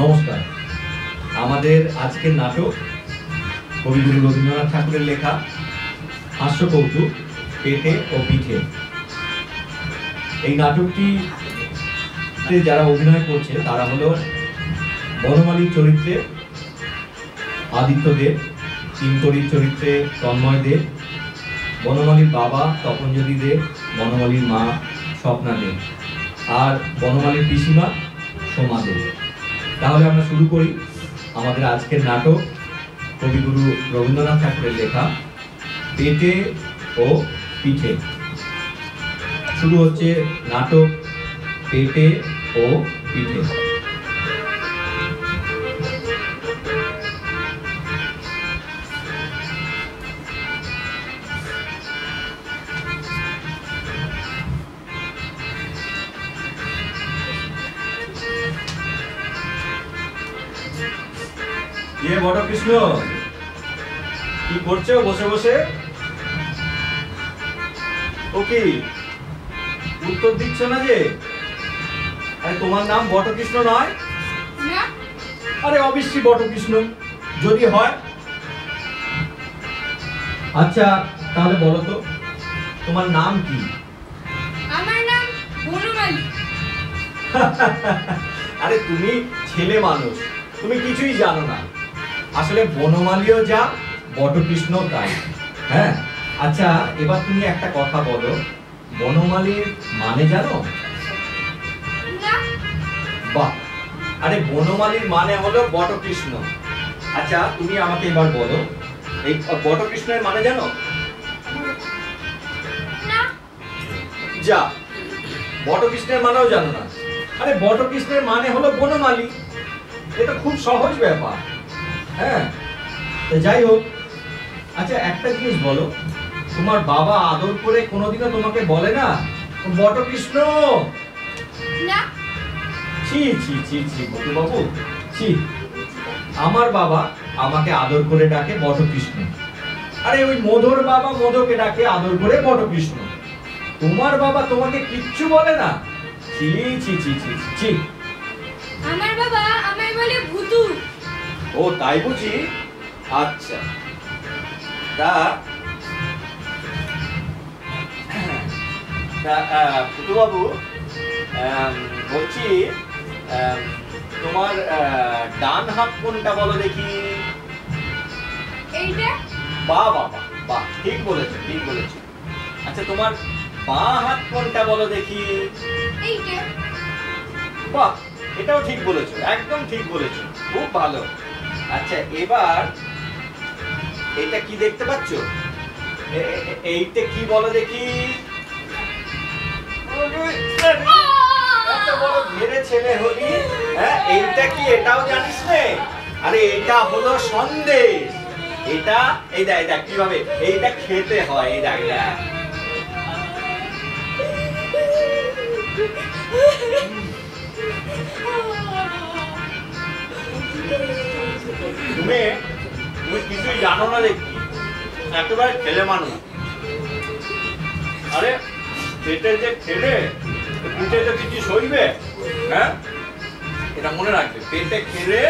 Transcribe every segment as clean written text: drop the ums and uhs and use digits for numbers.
নমস্কার। আমাদের আজকের নাটক কবিগুরু রবীন্দ্রনাথ ঠাকুরের লেখা হাস্যকৌতুক পেটে ও পিঠে। এই নাটকটিতে যারা অভিনয় করছে তারা হলো বনমালীর চরিত্রে আদিত্য দেব, কিঙ্করীর চরিত্রে তন্ময় দেব, বনমালীর বাবা তপনজ্যোতি দেব, বনমালীর মা স্বপ্না দেব আর বনমালীর পিসিমা সোমা দেব। তাহলে আমরা শুরু করি আমাদের আজকের নাটক কবিগুরু রবীন্দ্রনাথ ঠাকুরের লেখা পেটে ও পিঠে। শুরু হচ্ছে নাটক পেটে ও পিঠে। বড় কৃষ্ণ, কি করছো বসে বসে? ও কি উত্তর দিচ্ছ না যে? আরে তোমার নাম বটকৃষ্ণ নয়? আরে অবশ্যই বটকৃষ্ণ যদি হয়। আচ্ছা তাহলে বলো তো তোমার নাম কি? আমার নাম বনমালী। আরে তুমি ছেলে মানুষ, তুমি কিছুই জানো না। আসলে বনমালীও যা বটকৃষ্ণ তাই। হ্যাঁ, আচ্ছা এবার তুমি একটা কথা বলো, বনমালীর মানে জানো? বাহ, আরে বনমালীর মানে হলো বটকৃষ্ণ। আচ্ছা তুমি আমাকে এবার বলো এই বটকৃষ্ণের মানে জানো? যা, বটকৃষ্ণের মানেও জানো না? আরে বটকৃষ্ণের মানে হলো বনমালী। এটা খুব সহজ ব্যাপার। হ্যাঁ, যাই হোক, আচ্ছা একটা জিনিস বলো, তোমার বাবা আদর করে কোনোদিনও তোমাকে বলে না বটকৃষ্ণ? না। ছি ছি ছি ছি বটু বাবু, ছি। আমার বাবা আমাকে আদর করে ডাকে বটকৃষ্ণ। আরে ওই মধুর বাবা মধুকে ডাকে আদর করে বটকৃষ্ণ। তোমার বাবা তোমাকে কিচ্ছু বলে না? ছি ছি ছি ছি ছি। আমার বাবা আমায় বলে ভুতু। ও তাই বুঝি? আচ্ছা, তা ফুটু বাবু বলছি, তোমার ডান হাত কোনটা বলো দেখি? এইটা। বাহ বাহ বাহ বাহ, ঠিক বলেছো ঠিক বলেছো। আচ্ছা তোমার বাঁ হাত কোনটা বলো দেখি? এইটা। বাহ, এটাও ঠিক বলেছো, একদম ঠিক বলেছো, খুব ভালো। আচ্ছা এবার এটা কি দেখতে পাচ্ছ? এইটা কি বলো দেখি? এত বড় ধীরে ছেলে হলি, হ্যাঁ এইটা কি এটাও জানিস নে? আরে এটা হলো সন্দেশ। এটা এই দেখ দেখ কিভাবে এইটা খেতে হয়, এই দেখ দেখ। তুমি কিছুই জানো না দেখি, একেবারে ছেলে মানুষ। আরে পেটে যে খেলে পিঠে তো কিছু সইবে। হ্যাঁ, এটা মনে রাখবে, পেটে খেলে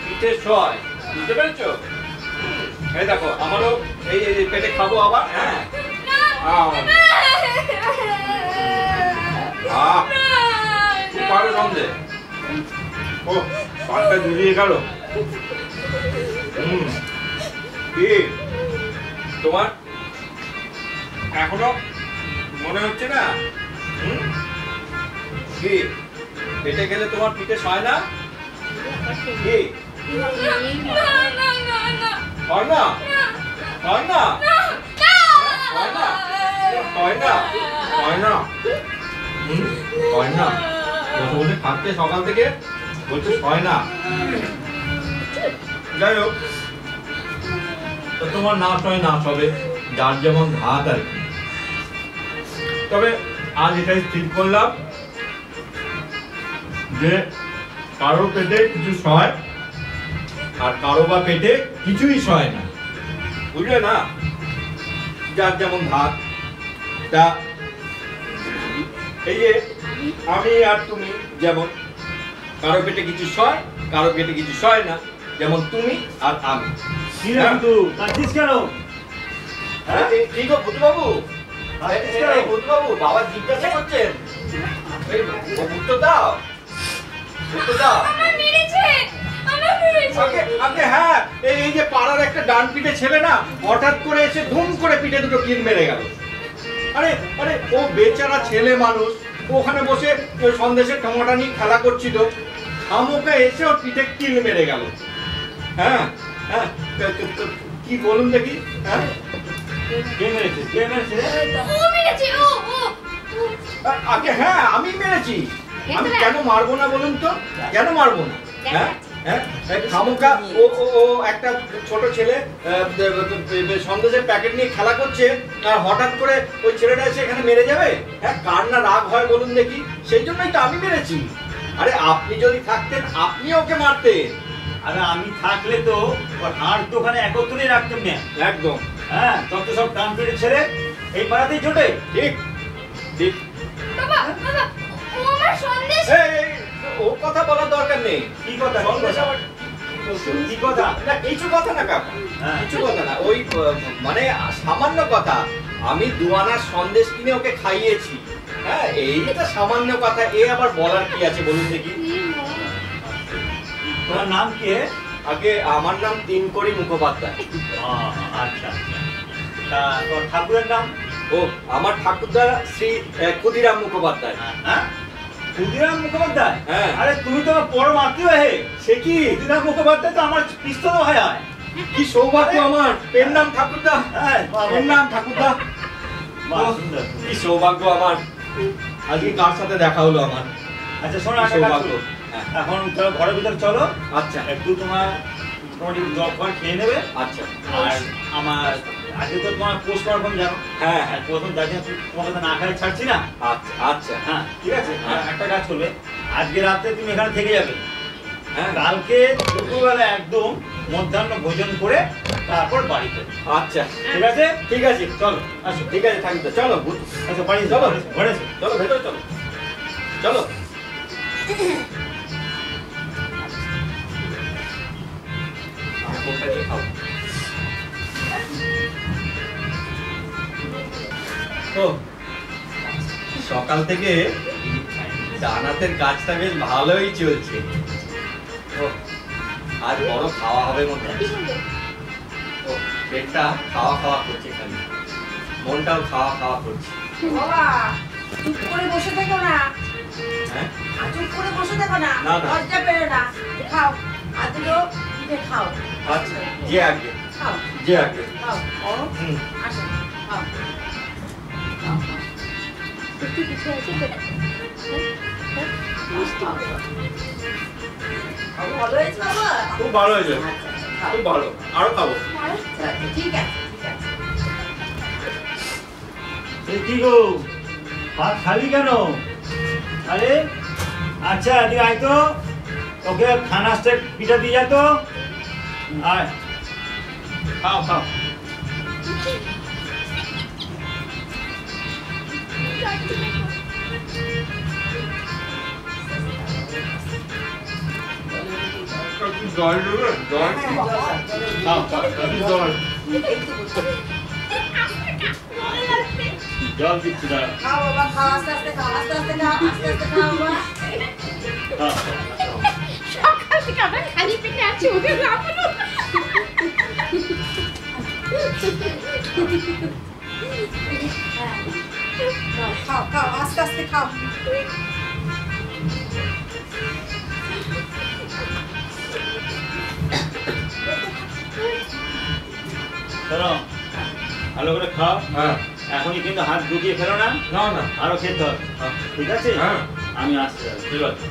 পিঠে সয়, বুঝতে পেরেছো? এই দেখো আমারও এই পেটে খাবো আবার। হ্যাঁ, পারো সন্ধে। ও পাটটা জুড়িয়ে গেল। কি তোমার এখনো মনে হচ্ছে না? কি পেটে গেলে তোমার পিঠে সয় না? কি হয় না? হয় না? হয় না? হয় না? হয় না? হয় না? বসে বসে খাচ্ছে সকাল থেকে, বলছে হয় না। যাই হোক, তো তোমার নাচ হয় নাচ হবে, যার যেমন ভাত আর কি। তবে আজ এটাই স্থির করলাম যে কারো পেটে কিছু সয় আর কারো বা পেটে কিছুই সয় না, বুঝলে না? যার যেমন ভাত। তা এই যে আমি আর তুমি যেমন, কারো পেটে কিছু সয়, কারো পেটে কিছু সয় না, যেমন তুমি আর আমি। কি রে কিন্তু কাঁদছিস কেন? হ্যাঁ কি গো ভূতবাবু? ভূতবাবু বাবা জিজ্ঞাসা করছেন, উত্তর দাও, উত্তর দাও। আমার মেরেছে, আমার মেরেছে। আগে হ্যাঁ, এই যে পাড়ার একটা ডান পিঠে ছেলে না, হঠাৎ করে এসে ধুম করে পিঠে দুটো কিল মেরে গেল। আরে আরে ও বেচারা ছেলে মানুষ, ওখানে বসে ওই সন্দেশের টমাটা নিয়ে খেলা করছিল, আমুকে এসে ওর পিঠে কিল মেরে গেল। হ্যাঁ হ্যাঁ, কি বলুন দেখি? হ্যাঁ কে মেরেছে? কে মেরেছে? ও মেরেছে, ও ও ও। আগে হ্যাঁ আমি মেরেছি। আমি কেন মারবো না বলুন তো? কেন মারবো না? হ্যাঁ হ্যাঁ, খামোকা ও ও ও একটা ছোট ছেলে সন্দেশের প্যাকেট নিয়ে খেলা করছে, আর হঠাৎ করে ওই ছেলেটা এসে এখানে মেরে যাবে? হ্যাঁ, কার না রাগ হয় বলুন দেখি? সেই জন্যই তো আমি মেরেছি। আরে আপনি যদি থাকতেন আপনি ওকে মারতেন। আরে আমি থাকলে তো ওর হাড় তো ওখানে একত্রেই রাখতাম না। একদম হ্যাঁ, তত সব কানপিড়ে ছেলে এই পাড়াতেই জোটে। ঠিক ঠিক। বাবা বাবা, ও আমার সন্দেশ। এই, ও কথা বলার দরকার নেই। কি কথা? কি সন্দেশ কথা? আমার কি কথা? না কিছু কথা না কাকা, হ্যাঁ। কিছু কথা না, ওই মানে সামান্য কথা। আমি দুয়ানার সন্দেশ কিনে ওকে খাইয়েছি। হ্যাঁ, এইটা সামান্য কথা, এ আবার বলার কি আছে বলুন দেখি? তোমার নাম কি? আগে আমার নাম তিনকড়ি মুখোপাধ্যায়। আচ্ছা, তা তোর ঠাকুরের নাম? ও আমার ঠাকুরদা শ্রী ক্ষুদিরাম মুখোপাধ্যায়। হ্যাঁ, ক্ষুদিরাম মুখোপাধ্যায়। হ্যাঁ। আরে তুমি তো আমার পরম আত্মীয় হে। সে কি? ক্ষুদিরাম মুখোপাধ্যায় তো আমার পিস্তল হয়। কি সৌভাগ্য আমার! পেন নাম ঠাকুরদা, হ্যাঁ, পেন নাম ঠাকুরদা। বাহ, সুন্দর। কি সৌভাগ্য আমার! আজকে কার সাথে দেখা হলো আমার? আচ্ছা শোনো, কি একটা কাজ সৌভাগ্য। করো। হ্যাঁ। এখন চলো ঘরের ভিতর চলো। আচ্ছা একটু তোমার মোটামুটি জল খাবার খেয়ে নেবে। আচ্ছা। আর আমার আজকে তো তোমার পোস্ট মারবেন জানো। হ্যাঁ আর প্রথম যার জন্য তোমার কথা না খাই ছাড়ছি না। আচ্ছা আচ্ছা। হ্যাঁ ঠিক আছে। হ্যাঁ। একটা কাজ করবে, আজকে রাতে তুমি এখানে থেকে যাবে। হ্যাঁ কালকে দুপুরবেলা একদম মধ্যাহ্ন ভোজন করে তারপর বাড়িতে। আচ্ছা ঠিক আছে? ঠিক আছে, চলো আসো। ঠিক আছে ঠাকুরদা, চলো ভূত। আচ্ছা বাড়ি চলো। চলো, ঘরে এসো। চলো ভেতরে চলো, চলো। আর কোনটা নিয়ে খাও? ও, সকাল থেকে জানাতের কাজটা বেশ ভালোই চলছে। ও, আজ বড় খাওয়া হবে মনে হয়। ও, পেটটা খাওয়া খাওয়া করছে খালি, মনটাও খাওয়া খাওয়া করছে। বাবা চুপ করে বসে থেকো না। হ্যাঁ আর চুপ করে বসে থেকো না, না, না। লজ্জা পেও না। খাও আর দুটো পিঠে খাও। আচ্ছা, যে আগে খাও যে আগে। খাও ও হুম। আসো খাও খাও, খাও। একটু কিছু আছে তো? খাও, ভালো হয়েছে বাবা? খুব ভালো হয়েছে, আচ্ছা, খাও। খুব ভালো, আরো খাবো। আচ্ছা, ঠিক আছে ঠিক আছে। এ কি গো, ভাত খালি কেন? আরে আচ্ছা এদিকে আয় তো, ওকে খানা স্টেক পিঠা দিয়ে যা তো। আয় খাও খাও। জল দেবে? জল? হ্যাঁ, জল দাও, জলের খাও বোতল। খাও, একটু জল একটু বোতল। জল দিচ্ছি দাঁড়া। খাও বাবা, খাও আস্তে আস্তে খাও, আস্তে আস্তে খাও, আস্তে আস্তে খাও বাবা। খাও। সকাল থেকে আবার খালি পেটে আছি, ওকে লাফানো। হ্যাঁ। নাও, খাও খাও আস্তে আস্তে খাও। শোনো, ভালো করে খাও। হ্যাঁ। এখনই কিন্তু হাত ঢুকিয়ে ফেলো না, না না। আরো খেতে হবে। ঠিক আছে? হ্যাঁ। আমি আসছি। ঠিক আছে।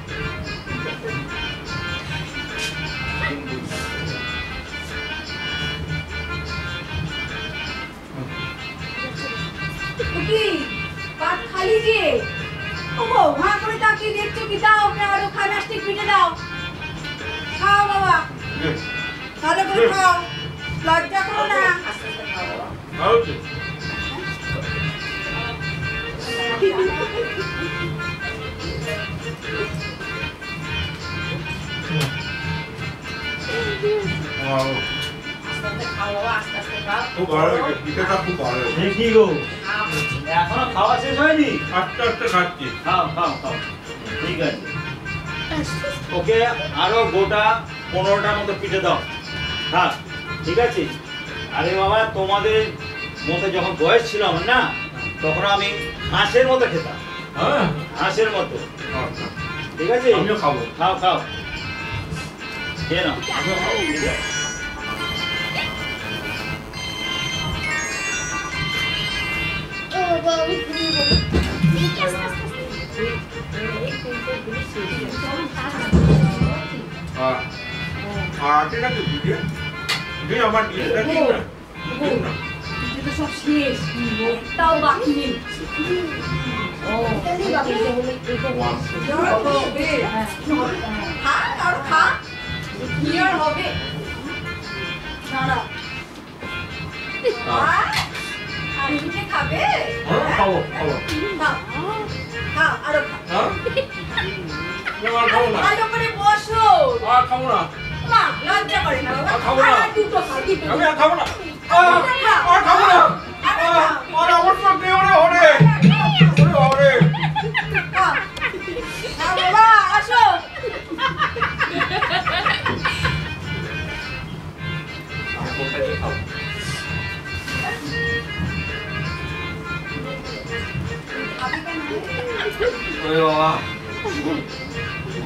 কুকি ভাত খালি যে ওগো ভাগ করে তাকিয়ে দেখছো কি? দাও ওকে আরো খানা স্টিক পিঠে দাও। খাও বাবা, ভালো করে খাও, লজ্জা করো না। আস্তে আস্তে খাও বাবা। ভালো তো? আস্তে আস্তে খাও বাবা, আস্তে আস্তে খাও। খুব ভালো হয়েছে, পিঠাটা খুব ভালো হয়েছে। দেখি গো খাও। এখনো খাওয়া শেষ হয়নি? আস্তে আস্তে খাচ্ছি। খাও খাও খাও, ঠিক আছে। ওকে আরো গোটা 15টার মতো পিঠে দাও, হ্যাঁ ঠিক আছে। আরে বাবা, তোমাদের মতো যখন বয়স ছিল আমার না, তখন আমি হাঁসের মতো খেতাম, হ্যাঁ হাঁসের মতো, আচ্ছা, ঠিক আছে। আমিও খাবো। খাও খাও, খেয়ে নাও, আমিও খাবো, ঠিক আছে। ও বাবা, আমি ঘুমিয়ে পড়ি। আস্তে আস্তে আস্তে। এই তিনটে জিনিস শেষ হয়ে গেছে। আছে নাকি পিঠে? দে আমার পিঠেটা দিন না। দিন না। পিঠে তো সব শেষ, একটাও বাকি নেই। এটাই বাকি, এটা হলো এটা বাহ। হবে। খা, আর খা। কি আর হবে? দাঁড়া। আর পিঠে খাবে? হ্যাঁ খাবো খাবো খাও। খা, আরো খা। হ্যাঁ না, আর খাবো না ভালো করে বসো। আর খাবো না মা, লজ্জা করে না বাবা। আর খাবো না। আর দুটো খাও, দুটো। আমি আর খাবো না আর খাবো না আর আমার সব নেই ওরে ওরে ওরে খাও। খাও বাবা, আসো। ওরে বাবা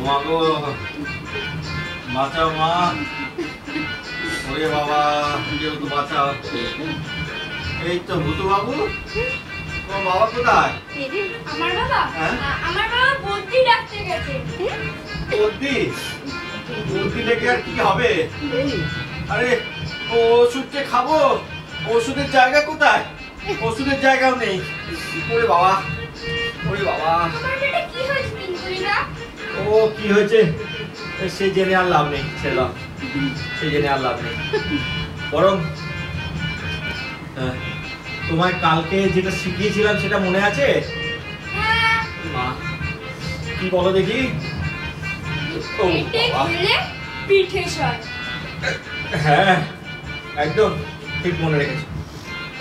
মা গো বাঁচাও মা ওরে বাবা কেউ তো বাঁচাও এই তো ভূতু বাবু তোমার বাবা কোথায় আমার বাবা, হ্যাঁ? আমার বাবা বদ্যি ডাকতে গেছে। বদ্যি বদ্যি লেগে আর কি হবে আরে ও ওষুধ যে খাবো ওষুধের জায়গা কোথায় ওষুধের জায়গাও নেই ওরে বাবা ওরে বাবা আমার এটা কি হয়েছে পিনপুরিরা? ও কি হয়েছে সে জেনে আর লাভ নেই ছেলে সে জেনে আর লাভ নেই বরং তোমায় কালকে যেটা শিখিয়েছিলাম সেটা মনে আছে হ্যাঁ, মা কি বলো দেখি ও পেটে বাবা। খেলে পিঠে সয়। হ্যাঁ একদম ঠিক মনে রেখেছো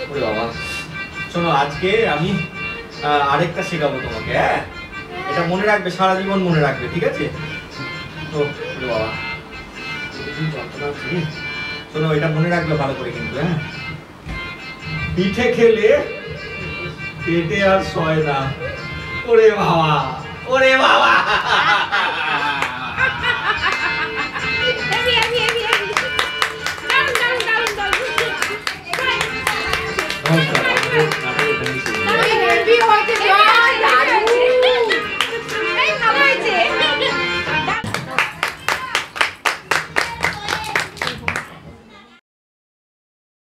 ওরে বাবা শোনো আজকে আমি আরেকটা শেখাবো তোমাকে হ্যাঁ এটা মনে রাখবে সারা জীবন মনে রাখবে ঠিক আছে তো ওরে বাবা কতদিন যন্ত্রণা হচ্ছে। শোনো এটা মনে রাখবে ভালো করে কিন্তু হ্যাঁ পিঠে খেলে পেটে আর সয় না ওরে বাবা ওরে বাবা